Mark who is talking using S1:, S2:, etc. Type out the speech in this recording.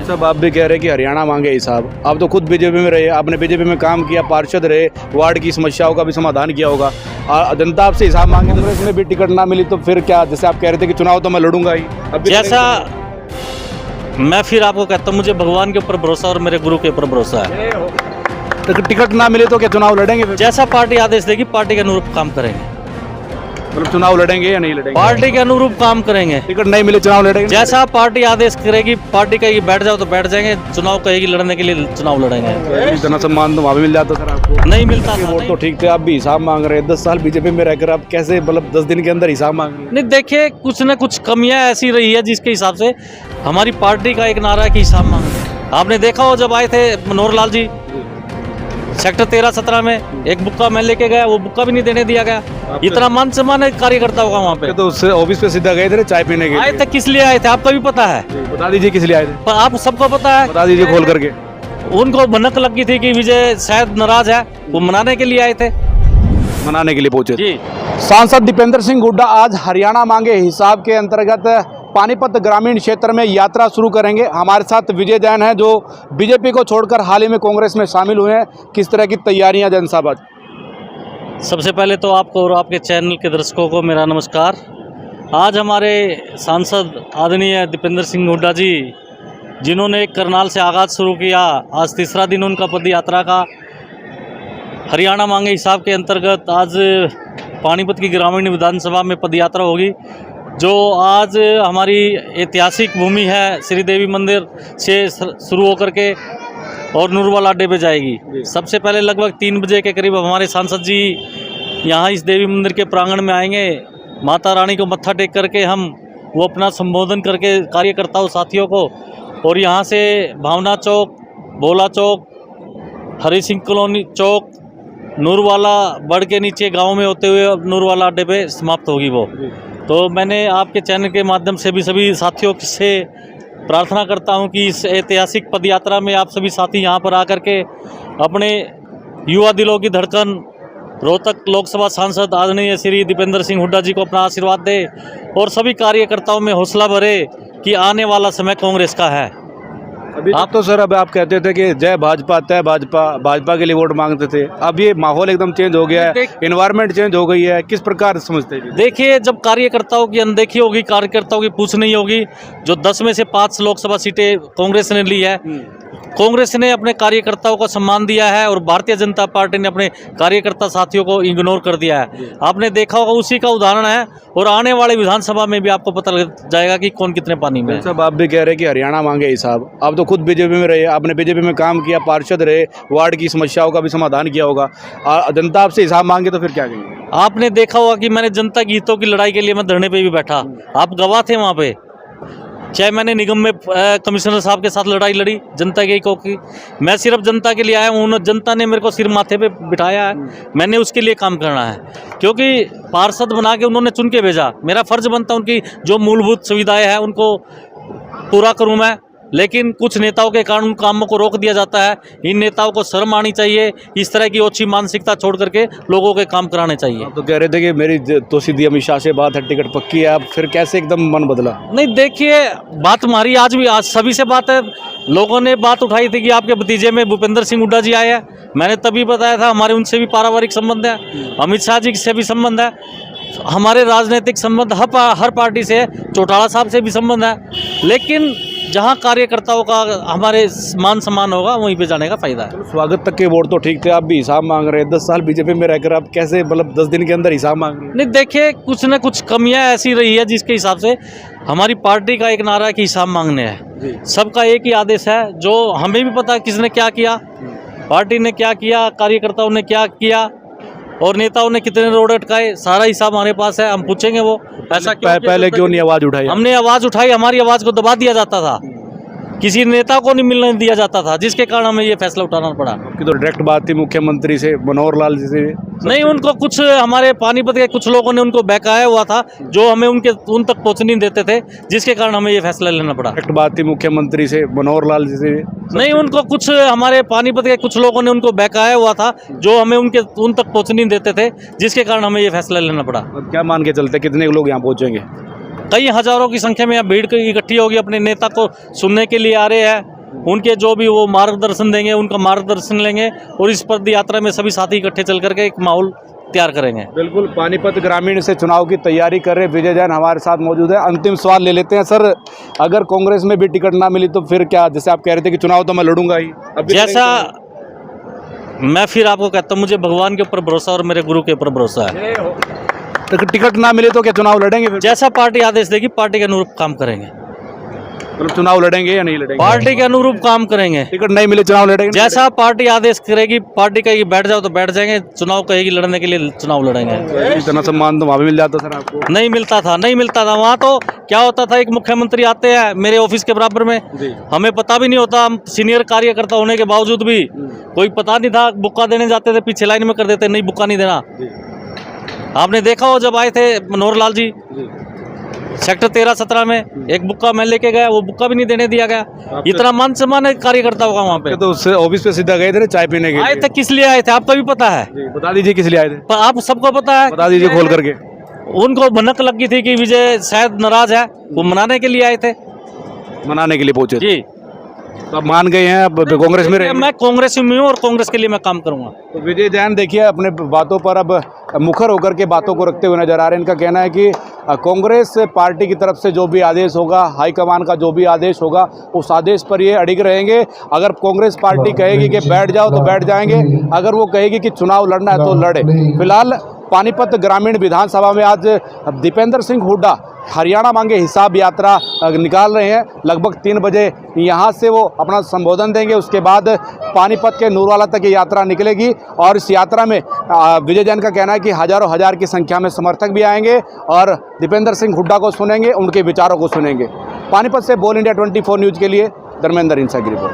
S1: सब आप भी कह रहे हैं कि हरियाणा मांगे हिसाब। आप तो खुद बीजेपी में रहे, आपने बीजेपी में काम किया, पार्षद रहे, वार्ड की समस्याओं का भी समाधान किया होगा। जनता आपसे हिसाब मांगे, कांग्रेस में भी टिकट ना मिली तो फिर क्या? जैसे आप कह रहे थे कि चुनाव तो मैं लड़ूंगा ही, अब भी
S2: जैसा मैं फिर आपको कहता हूँ, मुझे भगवान के ऊपर भरोसा और मेरे गुरु के ऊपर भरोसा है।
S1: तो टिकट ना मिले तो क्या चुनाव लड़ेंगे फिर?
S2: जैसा पार्टी आदेश देगी पार्टी के अनुरूप काम करेंगे।
S1: मतलब चुनाव लड़ेंगे या नहीं लड़ेंगे?
S2: पार्टी के अनुरूप काम करेंगे।
S1: टिकट नहीं मिले चुनाव लड़ेंगे?
S2: जैसा पार्टी आदेश करेगी, पार्टी कहेगी बैठ जाओ तो बैठ जाएंगे, चुनाव कहेगी लड़ने के लिए चुनाव लड़ेंगे।
S1: इतना सम्मान तो वहाँ भी मिल जाता सर आपको?
S2: नहीं मिलता था,
S1: वोट तो ठीक थे, आप भी हिसाब मांग रहे हैं। 10 साल बीजेपी में रहकर आप कैसे मतलब 10 दिन के अंदर हिसाब मांग रहे हैं?
S2: नहीं देखिए, कुछ न कुछ कमियां ऐसी रही है जिसके हिसाब से हमारी पार्टी का एक नारा है कि हिसाब मांगे। आपने देखा हो जब आए थे मनोहर लाल जी सेक्टर 13-17 में, एक बुक्का मैं लेके गया, वो बुक्का भी नहीं देने दिया गया। इतना मान सम्मान कार्यकर्ता होगा वहाँ पे।
S1: तो उससे ऑफिस पे सीधा गए थे चाय पीने के लिए?
S2: आए थे किस लिए आए थे आपको भी पता है?
S1: बता दीजिए किस लिए आए थे।
S2: पर आप सबको पता है,
S1: बता दीजिए खोल करके।
S2: उनको भनक लगी थी कि विजय शायद नाराज है, वो मनाने के लिए आए थे।
S1: मनाने के लिए पहुंचे
S2: जी।
S1: सांसद दीपेंद्र सिंह हुड्डा आज हरियाणा मांगे हिसाब के अंतर्गत पानीपत ग्रामीण क्षेत्र में यात्रा शुरू करेंगे। हमारे साथ विजय जैन हैं जो बीजेपी को छोड़कर हाल ही में कांग्रेस में शामिल हुए हैं। किस तरह की तैयारियां जनसभा?
S2: सबसे पहले तो आपको और आपके चैनल के दर्शकों को मेरा नमस्कार। आज हमारे सांसद आदरणीय दीपेंद्र सिंह हुड्डा जी, जिन्होंने एक करनाल से आगाज़ शुरू किया, आज तीसरा दिन उनका पद यात्रा का। हरियाणा मांगे हिसाब के अंतर्गत आज पानीपत की ग्रामीण विधानसभा में पदयात्रा होगी, जो आज हमारी ऐतिहासिक भूमि है श्री देवी मंदिर से शुरू होकर के और नूरवाला अड्डे पे जाएगी। सबसे पहले लगभग 3 बजे के करीब हमारे सांसद जी यहाँ इस देवी मंदिर के प्रांगण में आएंगे। माता रानी को मत्था टेक करके हम वो अपना संबोधन करके कार्यकर्ताओं साथियों को, और यहाँ से भावना चौक, भोला चौक, हरी सिंह कॉलोनी चौक, नूरवाला बड़ के नीचे गांव में होते हुए नूरवाला अड्डे पे समाप्त होगी वो। तो मैंने आपके चैनल के माध्यम से भी सभी साथियों से प्रार्थना करता हूं कि इस ऐतिहासिक पदयात्रा में आप सभी साथी यहां पर आकर के अपने युवा दिलों की धड़कन रोहतक लोकसभा सांसद आदरणीय श्री दीपेंद्र सिंह हुड्डा जी को अपना आशीर्वाद दे, और सभी कार्यकर्ताओं में हौसला भरे कि आने वाला समय कांग्रेस का है।
S1: अभी आप तो सर, अब आप कहते थे कि जय भाजपा तय भाजपा, भाजपा के लिए वोट मांगते थे। अब ये माहौल एकदम चेंज हो गया है, एनवायरनमेंट चेंज हो गई है। किस प्रकार समझते हैं?
S2: देखिए, जब कार्यकर्ताओं की अनदेखी होगी, कार्यकर्ताओं की पूछ नहीं होगी, जो 10 में से 5 लोकसभा सीटें कांग्रेस ने ली है, कांग्रेस ने अपने कार्यकर्ताओं को सम्मान दिया है और भारतीय जनता पार्टी ने अपने कार्यकर्ता साथियों को इग्नोर कर दिया है। आपने देखा होगा, उसी का उदाहरण है, और आने वाले विधानसभा में भी आपको पता लग जाएगा कि कौन कितने पानी में है।
S1: सब आप भी कह रहे हैं कि हरियाणा मांगे हिसाब। आप तो खुद बीजेपी में रहे, आपने बीजेपी में काम किया, पार्षद रहे, वार्ड की समस्याओं का भी समाधान किया होगा। जनता आपसे हिसाब मांगे तो फिर क्या कहेंगे?
S2: आपने देखा होगा कि मैंने जनता की हितों की लड़ाई के लिए मैं धरने पे भी बैठा, आप गवाह थे वहाँ पे। चाहे मैंने निगम में कमिश्नर साहब के साथ लड़ाई लड़ी जनता के हितों की, मैं सिर्फ जनता के लिए आया हूँ। जनता ने मेरे को सिर माथे पे बिठाया है, मैंने उसके लिए काम करना है, क्योंकि पार्षद बना के उन्होंने चुन के भेजा। मेरा फर्ज बनता है उनकी जो मूलभूत सुविधाएं हैं उनको पूरा करूँ मैं, लेकिन कुछ नेताओं के कारण उन कामों को रोक दिया जाता है। इन नेताओं को शर्म आनी चाहिए, इस तरह की ओछी मानसिकता छोड़ करके लोगों के काम कराने चाहिए।
S1: आप तो कह रहे थे कि मेरी तो सीधी अमित शाह से बात है, टिकट पक्की है, आप फिर कैसे एकदम मन बदला?
S2: नहीं देखिए, बात हमारी आज भी, आज सभी से बात है। लोगों ने बात उठाई थी कि आपके भतीजे में भूपेंद्र सिंह हुड्डा जी आए हैं, मैंने तभी बताया था हमारे उनसे भी पारिवारिक संबंध है, अमित शाह जी से भी संबंध है, हमारे राजनीतिक संबंध हर पार्टी से, चौटाला साहब से भी संबंध है। लेकिन जहां कार्यकर्ताओं का हमारे मान सम्मान होगा वहीं पे जाने का फायदा है।
S1: स्वागत तक के वोट तो ठीक थे, आप भी हिसाब मांग रहे हैं। 10 साल बीजेपी में रहकर आप कैसे मतलब 10 दिन के अंदर हिसाब मांग रहे हैं?
S2: नहीं देखिए, कुछ न कुछ कमियां ऐसी रही है जिसके हिसाब से हमारी पार्टी का एक नारा है कि हिसाब मांगने हैं। सबका एक ही आदेश है, जो हमें भी पता है किसने क्या किया, पार्टी ने क्या किया, कार्यकर्ताओं ने क्या किया, और नेताओं ने कितने रोड अटकाए, सारा हिसाब हमारे पास है। हम पूछेंगे वो ऐसा
S1: पहले क्यों नहीं आवाज उठाई?
S2: हमने आवाज उठाई, हमारी आवाज को दबा दिया जाता था, किसी नेता को नहीं मिलने दिया जाता था, जिसके कारण हमें ये फैसला उठाना पड़ा।
S1: आपकी तो डायरेक्ट बात थी मुख्यमंत्री से, मनोहर लाल जी से?
S2: नहीं, उनको कुछ हमारे पानीपत के कुछ लोगों ने उनको बहकाया हुआ था, जो हमें उन तक पहुंच नहीं देते थे, जिसके कारण हमें ये फैसला लेना पड़ा।
S1: डायरेक्ट बात थी मुख्यमंत्री से, मनोहर लाल जी से?
S2: नहीं, उनको कुछ हमारे पानीपत के कुछ लोगों ने उनको बहकाया हुआ था, जो हमें उन तक पहुंच नहीं देते थे, जिसके कारण हमें ये फैसला लेना पड़ा।
S1: अब क्या मान के चलते कितने लोग यहाँ पहुंचेंगे?
S2: कई हजारों की संख्या में यहाँ भीड़ इकट्ठी होगी, अपने नेता को सुनने के लिए आ रहे हैं। उनके जो भी वो मार्गदर्शन देंगे उनका मार्गदर्शन लेंगे और इस पद यात्रा में सभी साथी इकट्ठे चल करके एक माहौल तैयार करेंगे।
S1: बिल्कुल, पानीपत ग्रामीण से चुनाव की तैयारी कर रहे विजय जैन हमारे साथ मौजूद है। अंतिम सवाल ले लेते हैं सर, अगर कांग्रेस में भी टिकट ना मिली तो फिर क्या, जैसे आप कह रहे थे कि चुनाव तो मैं लड़ूंगा ही, अभी
S2: जैसा मैं फिर आपको कहता हूँ, मुझे भगवान के ऊपर भरोसा और मेरे गुरु के ऊपर भरोसा है।
S1: तो टिकट ना मिले तो क्या चुनाव लड़ेंगे फिर?
S2: जैसा पार्टी आदेश देगी पार्टी के अनुरूप काम करेंगे।
S1: मतलब चुनाव लड़ेंगे या नहीं लड़ेंगे?
S2: पार्टी के अनुरूप काम करेंगे।
S1: टिकट नहीं मिले चुनाव लड़ेंगे?
S2: जैसा पार्टी आदेश करेगी, पार्टी कहेगी बैठ जाओ तो बैठ जाएंगे, चुनाव कहेगी लड़ने के लिए चुनाव लड़ेंगे।
S1: इतना सम्मान तो वहाँ भी मिल जाता सर आपको?
S2: नहीं मिलता था वहाँ तो क्या होता था, एक मुख्यमंत्री आते हैं मेरे ऑफिस के बराबर में, हमें पता भी नहीं होता, हम सीनियर कार्यकर्ता होने के बावजूद भी कोई पता नहीं था, बुक्का देने जाते थे पीछे लाइन में कर देते, नहीं बुक्का नहीं देना। आपने देखा हो जब आए थे मनोहर लाल जी सेक्टर 13-17 में, एक बुक्का मैं लेके गया, वो बुक्का भी नहीं देने दिया गया। इतना मान सम्मान है कार्यकर्ता होगा वहाँ पे।
S1: तो उससे ऑफिस पे सीधा गए थे चाय पीने के लिए?
S2: आए थे किस लिए आए थे आपका भी पता है?
S1: बता दीजिए किस लिए आए थे?
S2: पर आप सबको पता है,
S1: बता दीजिए खोल करके।
S2: उनको भनक लगी थी कि विजय शायद नाराज है, वो मनाने के लिए आए थे।
S1: मनाने के लिए पहुंचे
S2: जी,
S1: तो अब मान गए हैं, अब कांग्रेस में रहेंगे?
S2: मैं कांग्रेस में हूँ और कांग्रेस के लिए मैं काम करूंगा।
S1: तो विजय जैन देखिए अपने बातों पर अब मुखर होकर के बातों को रखते हुए नजर आ रहे हैं। इनका कहना है कि कांग्रेस पार्टी की तरफ से जो भी आदेश होगा, हाईकमान का जो भी आदेश होगा, उस आदेश पर ये अड़िग रहेंगे। अगर कांग्रेस पार्टी कहेगी कि बैठ जाओ तो बैठ जाएंगे, अगर वो कहेगी कि चुनाव लड़ना है तो लड़े। फिलहाल पानीपत ग्रामीण विधानसभा में आज दीपेंद्र सिंह हुड्डा हरियाणा मांगे हिसाब यात्रा निकाल रहे हैं। लगभग 3 बजे यहाँ से वो अपना संबोधन देंगे, उसके बाद पानीपत के नूरवाला तक ये यात्रा निकलेगी और इस यात्रा में विजय जैन का कहना है कि हजारों हजार की संख्या में समर्थक भी आएंगे और दीपेंद्र सिंह हुड्डा को सुनेंगे, उनके विचारों को सुनेंगे। पानीपत से बोल इंडिया 24 न्यूज़ के लिए धर्मेंद्र इंसा की रिपोर्ट।